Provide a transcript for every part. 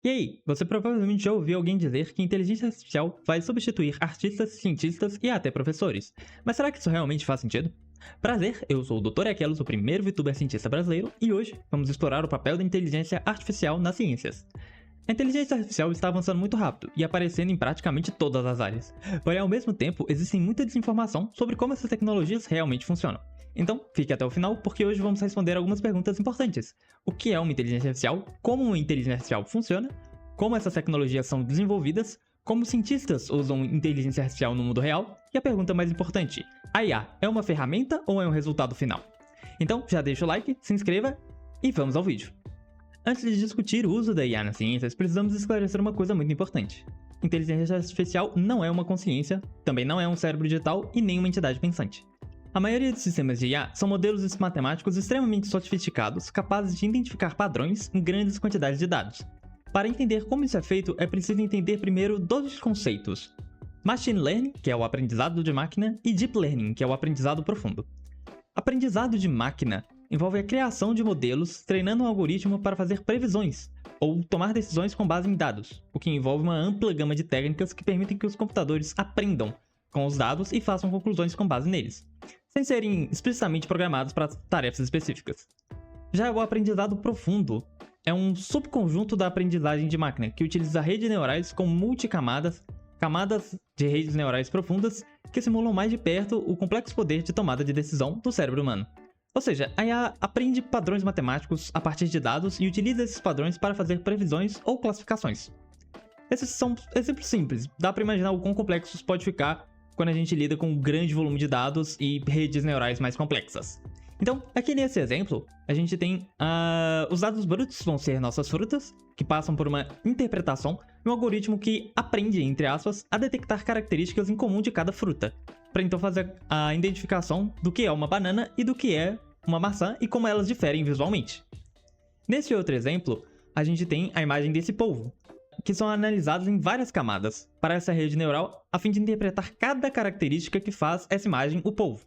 E aí, você provavelmente já ouviu alguém dizer que inteligência artificial vai substituir artistas, cientistas e até professores. Mas será que isso realmente faz sentido? Prazer, eu sou o Dr. Akelos, o primeiro VTuber cientista brasileiro, e hoje vamos explorar o papel da inteligência artificial nas ciências. A inteligência artificial está avançando muito rápido e aparecendo em praticamente todas as áreas. Porém, ao mesmo tempo, existe muita desinformação sobre como essas tecnologias realmente funcionam. Então, fique até o final, porque hoje vamos responder algumas perguntas importantes. O que é uma inteligência artificial? Como uma inteligência artificial funciona? Como essas tecnologias são desenvolvidas? Como cientistas usam inteligência artificial no mundo real? E a pergunta mais importante, a IA é uma ferramenta ou é um resultado final? Então, já deixa o like, se inscreva e vamos ao vídeo. Antes de discutir o uso da IA nas ciências, precisamos esclarecer uma coisa muito importante. Inteligência artificial não é uma consciência, também não é um cérebro digital e nem uma entidade pensante. A maioria dos sistemas de IA são modelos matemáticos extremamente sofisticados, capazes de identificar padrões em grandes quantidades de dados. Para entender como isso é feito, é preciso entender primeiro dois conceitos: Machine Learning, que é o aprendizado de máquina, e Deep Learning, que é o aprendizado profundo. Aprendizado de máquina envolve a criação de modelos treinando um algoritmo para fazer previsões, ou tomar decisões com base em dados, o que envolve uma ampla gama de técnicas que permitem que os computadores aprendam com os dados e façam conclusões com base neles, sem serem explicitamente programados para tarefas específicas. Já o aprendizado profundo é um subconjunto da aprendizagem de máquina que utiliza redes neurais com multicamadas, camadas de redes neurais profundas que simulam mais de perto o complexo poder de tomada de decisão do cérebro humano. Ou seja, a IA aprende padrões matemáticos a partir de dados e utiliza esses padrões para fazer previsões ou classificações. Esses são exemplos simples, dá para imaginar o quão complexo isso pode ficar quando a gente lida com um grande volume de dados e redes neurais mais complexas. Então, aqui nesse exemplo, a gente tem os dados brutos vão ser nossas frutas, que passam por uma interpretação e um algoritmo que aprende, entre aspas, a detectar características em comum de cada fruta, para então fazer a identificação do que é uma banana e do que é uma maçã e como elas diferem visualmente. Nesse outro exemplo, a gente tem a imagem desse polvo, que são analisados em várias camadas para essa rede neural a fim de interpretar cada característica que faz essa imagem o polvo.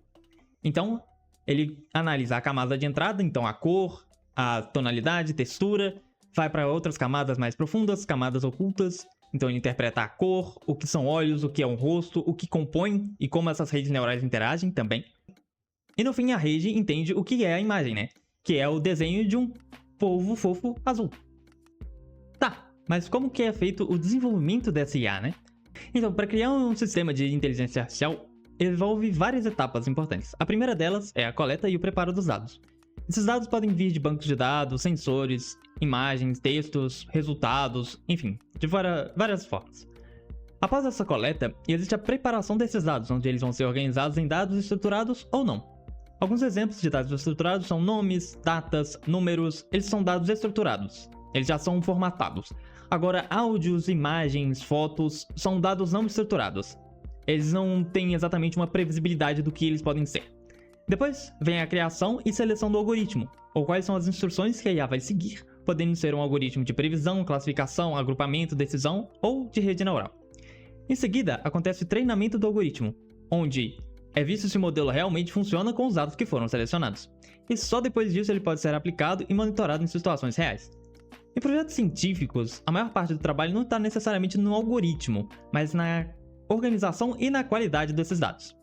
Então, ele analisa a camada de entrada, então a cor, a tonalidade, textura, vai para outras camadas mais profundas, camadas ocultas, então ele interpreta a cor, o que são olhos, o que é um rosto, o que compõe e como essas redes neurais interagem também. E no fim a rede entende o que é a imagem, né? Que é o desenho de um polvo fofo azul. Tá, mas como que é feito o desenvolvimento dessa IA, né? Então, para criar um sistema de inteligência artificial, envolve várias etapas importantes. A primeira delas é a coleta e o preparo dos dados. Esses dados podem vir de bancos de dados, sensores, imagens, textos, resultados, enfim, de várias formas. Após essa coleta, existe a preparação desses dados, onde eles vão ser organizados em dados estruturados ou não. Alguns exemplos de dados estruturados são nomes, datas, números, eles são dados estruturados. Eles já são formatados. Agora, áudios, imagens, fotos são dados não estruturados. Eles não têm exatamente uma previsibilidade do que eles podem ser. Depois vem a criação e seleção do algoritmo, ou quais são as instruções que a IA vai seguir, podendo ser um algoritmo de previsão, classificação, agrupamento, decisão ou de rede neural. Em seguida, acontece o treinamento do algoritmo, onde é visto se o modelo realmente funciona com os dados que foram selecionados. E só depois disso ele pode ser aplicado e monitorado em situações reais. Em projetos científicos, a maior parte do trabalho não está necessariamente no algoritmo, mas na organização e na qualidade desses dados.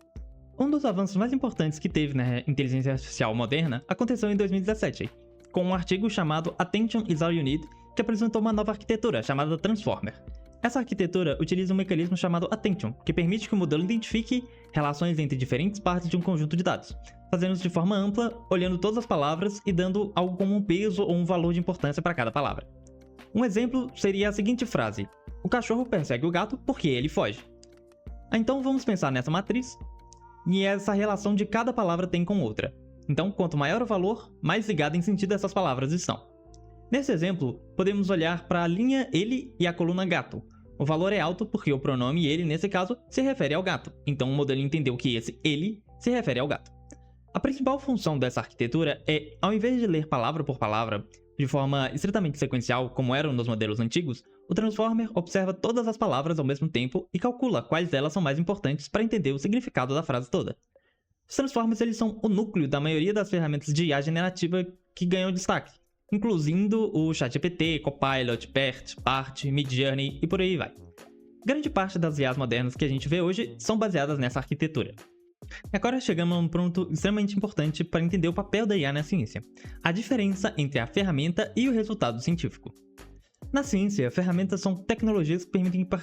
Um dos avanços mais importantes que teve na inteligência artificial moderna aconteceu em 2017, com um artigo chamado Attention is All You Need, que apresentou uma nova arquitetura chamada Transformer. Essa arquitetura utiliza um mecanismo chamado Attention, que permite que o modelo identifique relações entre diferentes partes de um conjunto de dados, fazendo isso de forma ampla, olhando todas as palavras e dando algo como um peso ou um valor de importância para cada palavra. Um exemplo seria a seguinte frase: o cachorro persegue o gato porque ele foge. Então vamos pensar nessa matriz e essa relação de cada palavra tem com outra. Então, quanto maior o valor, mais ligado em sentido essas palavras estão. Nesse exemplo, podemos olhar para a linha ele e a coluna gato. O valor é alto porque o pronome ele, nesse caso, se refere ao gato. Então o modelo entendeu que esse ele se refere ao gato. A principal função dessa arquitetura é, ao invés de ler palavra por palavra, de forma estritamente sequencial, como eram nos modelos antigos, o Transformer observa todas as palavras ao mesmo tempo e calcula quais delas são mais importantes para entender o significado da frase toda. Os Transformers eles são o núcleo da maioria das ferramentas de IA generativa que ganham destaque. incluindo o ChatGPT, Copilot, BART, Midjourney e por aí vai. Grande parte das IAs modernas que a gente vê hoje são baseadas nessa arquitetura. E agora chegamos a um ponto extremamente importante para entender o papel da IA na ciência: a diferença entre a ferramenta e o resultado científico. Na ciência, ferramentas são tecnologias que permitem que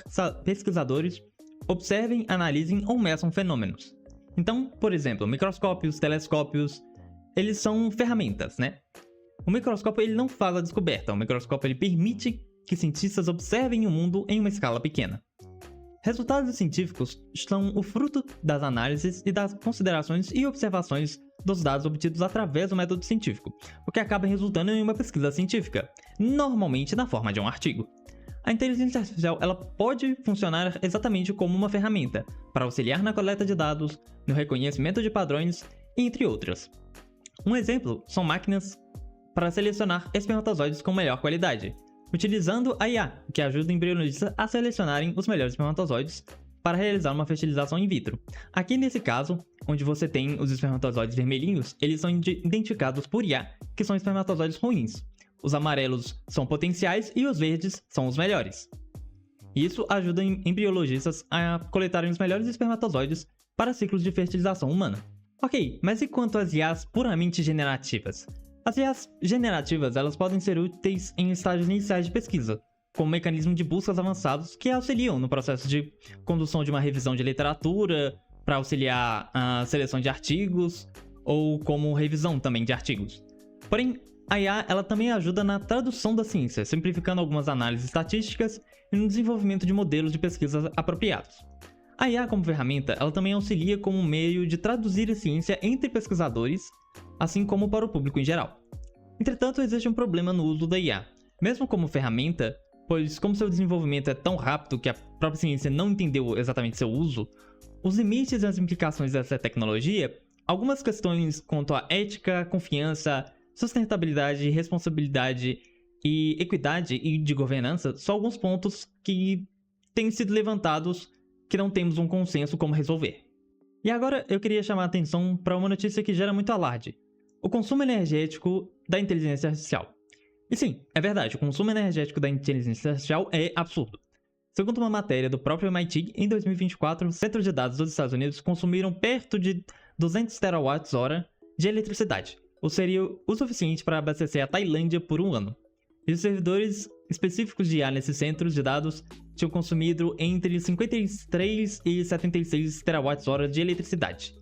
pesquisadores observem, analisem ou meçam fenômenos. Então, por exemplo, microscópios, telescópios, eles são ferramentas, né? O microscópio ele não faz a descoberta, o microscópio ele permite que cientistas observem o mundo em uma escala pequena. Resultados científicos são o fruto das análises e das considerações e observações dos dados obtidos através do método científico, o que acaba resultando em uma pesquisa científica, normalmente na forma de um artigo. A inteligência artificial ela pode funcionar exatamente como uma ferramenta para auxiliar na coleta de dados, no reconhecimento de padrões, entre outras. Um exemplo são máquinas para selecionar espermatozoides com melhor qualidade, utilizando a IA, que ajuda embriologistas a selecionarem os melhores espermatozoides para realizar uma fertilização in vitro. Aqui nesse caso, onde você tem os espermatozoides vermelhinhos, eles são identificados por IA, que são espermatozoides ruins. Os amarelos são potenciais e os verdes são os melhores. Isso ajuda embriologistas a coletarem os melhores espermatozoides para ciclos de fertilização humana. Ok, mas e quanto às IAs puramente generativas? As IAs generativas elas podem ser úteis em estágios iniciais de pesquisa, como mecanismo de buscas avançados que auxiliam no processo de condução de uma revisão de literatura, para auxiliar a seleção de artigos, ou como revisão também de artigos. Porém, a IA ela também ajuda na tradução da ciência, simplificando algumas análises estatísticas e no desenvolvimento de modelos de pesquisa apropriados. A IA como ferramenta ela também auxilia como um meio de traduzir a ciência entre pesquisadores, assim como para o público em geral. Entretanto, existe um problema no uso da IA, mesmo como ferramenta, pois como seu desenvolvimento é tão rápido que a própria ciência não entendeu exatamente seu uso, os limites e as implicações dessa tecnologia, algumas questões quanto à ética, confiança, sustentabilidade, responsabilidade e equidade e de governança são alguns pontos que têm sido levantados que não temos um consenso como resolver. E agora eu queria chamar a atenção para uma notícia que gera muito alarde: o consumo energético da inteligência artificial. E sim, é verdade, o consumo energético da inteligência artificial é absurdo. Segundo uma matéria do próprio MIT, em 2024, centros de dados dos Estados Unidos consumiram perto de 200 terawatt-hora de eletricidade, ou seria o suficiente para abastecer a Tailândia por um ano. E os servidores específicos de IA nesses centros de dados tinham consumido entre 53 e 76 terawatts-hora de eletricidade.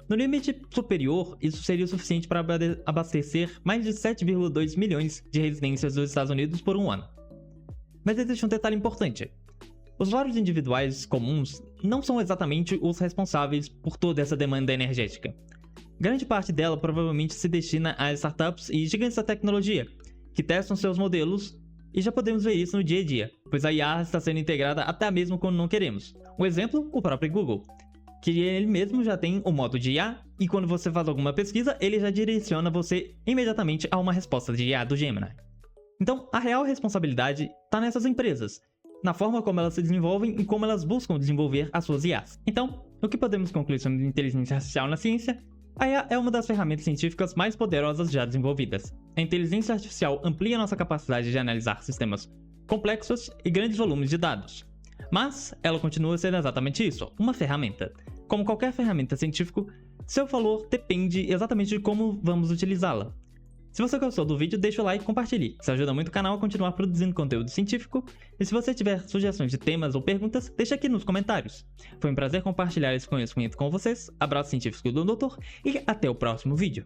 No limite superior, isso seria o suficiente para abastecer mais de 7,2 milhões de residências dos Estados Unidos por um ano. Mas existe um detalhe importante: os usuários individuais comuns não são exatamente os responsáveis por toda essa demanda energética. Grande parte dela provavelmente se destina a startups e gigantes da tecnologia, que testam seus modelos, e já podemos ver isso no dia a dia, pois a IA está sendo integrada até mesmo quando não queremos. Um exemplo, o próprio Google, que ele mesmo já tem o modo de IA, e quando você faz alguma pesquisa, ele já direciona você imediatamente a uma resposta de IA do Gemini. Então, a real responsabilidade está nessas empresas, na forma como elas se desenvolvem e como elas buscam desenvolver as suas IAs. Então, o que podemos concluir sobre inteligência artificial na ciência? A IA é uma das ferramentas científicas mais poderosas já desenvolvidas. A inteligência artificial amplia nossa capacidade de analisar sistemas complexos e grandes volumes de dados. Mas ela continua sendo exatamente isso, uma ferramenta. Como qualquer ferramenta científica, seu valor depende exatamente de como vamos utilizá-la. Se você gostou do vídeo, deixa o like e compartilhe. Isso ajuda muito o canal a continuar produzindo conteúdo científico. E se você tiver sugestões de temas ou perguntas, deixa aqui nos comentários. Foi um prazer compartilhar esse conhecimento com vocês. Abraço científico do Doutor e até o próximo vídeo.